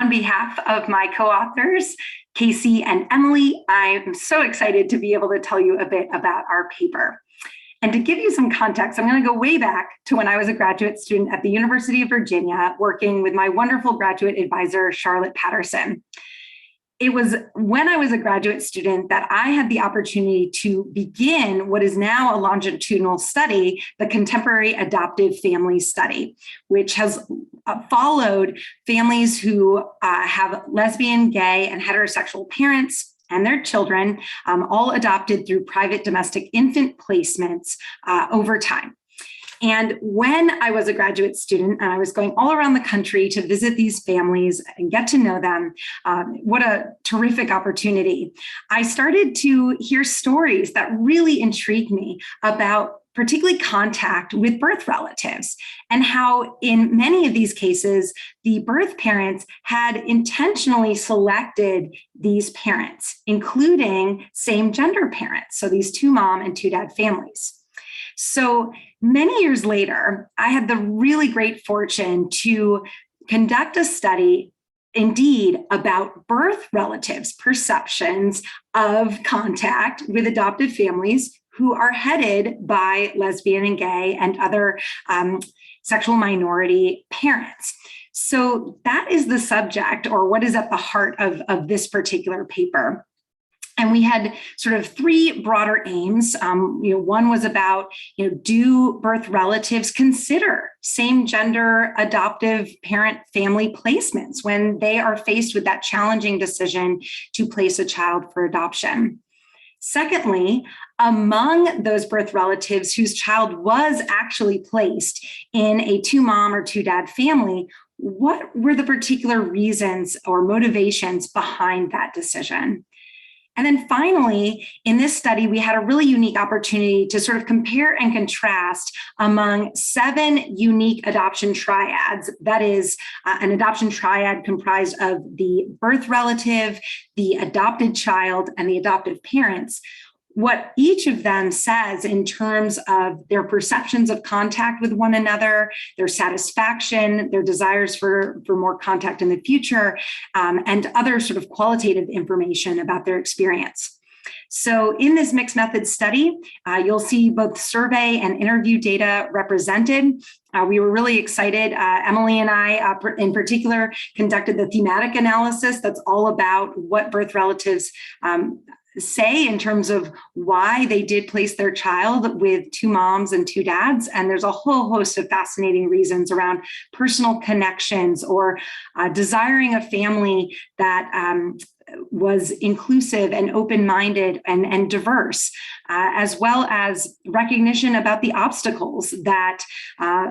On behalf of my co-authors, Casey and Emily, I'm so excited to be able to tell you a bit about our paper. And to give you some context, I'm going to go way back to when I was a graduate student at the University of Virginia, working with my wonderful graduate advisor, Charlotte Patterson. It was when I was a graduate student that I had the opportunity to begin what is now a longitudinal study, the Contemporary Adoptive Family Study, which has followed families who have lesbian, gay, and heterosexual parents and their children, all adopted through private domestic infant placements over time. And when I was a graduate student and I was going all around the country to visit these families and get to know them, what a terrific opportunity. I started to hear stories that really intrigued me about particularly contact with birth relatives and how in many of these cases, the birth parents had intentionally selected these parents, including same gender parents. So these two mom and two dad families. So many years later, I had the really great fortune to conduct a study indeed about birth relatives' perceptions of contact with adoptive families who are headed by lesbian and gay and other sexual minority parents. So that is the subject, or what is at the heart of this particular paper. And we had sort of three broader aims. One was about, do birth relatives consider same gender adoptive parent family placements when they are faced with that challenging decision to place a child for adoption? Secondly, among those birth relatives whose child was actually placed in a two mom or two dad family, what were the particular reasons or motivations behind that decision? And then finally, in this study, we had a really unique opportunity to sort of compare and contrast among 7 unique adoption triads. That is an adoption triad comprised of the birth relative, the adopted child, and the adoptive parents. What each of them says in terms of their perceptions of contact with one another, their satisfaction, their desires for more contact in the future, and other sort of qualitative information about their experience. So in this mixed method study, you'll see both survey and interview data represented. We were really excited. Emily and I, in particular, conducted the thematic analysis that's all about what birth relatives say in terms of why they did place their child with two moms and two dads. And there's a whole host of fascinating reasons around personal connections or desiring a family that was inclusive and open-minded and diverse, as well as recognition about the obstacles that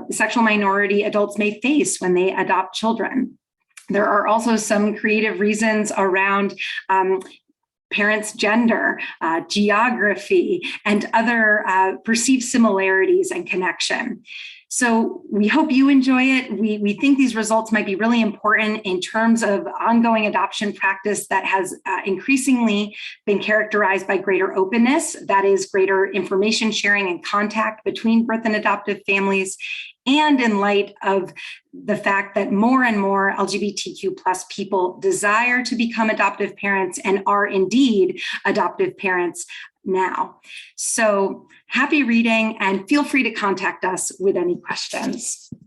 sexual minority adults may face when they adopt children. There are also some creative reasons around parents' gender, geography, and other perceived similarities and connection. So we hope you enjoy it. We think these results might be really important in terms of ongoing adoption practice that has increasingly been characterized by greater openness, that is greater information sharing and contact between birth and adoptive families, and in light of the fact that more and more LGBTQ plus people desire to become adoptive parents and are indeed adoptive parents now. So happy reading and feel free to contact us with any questions.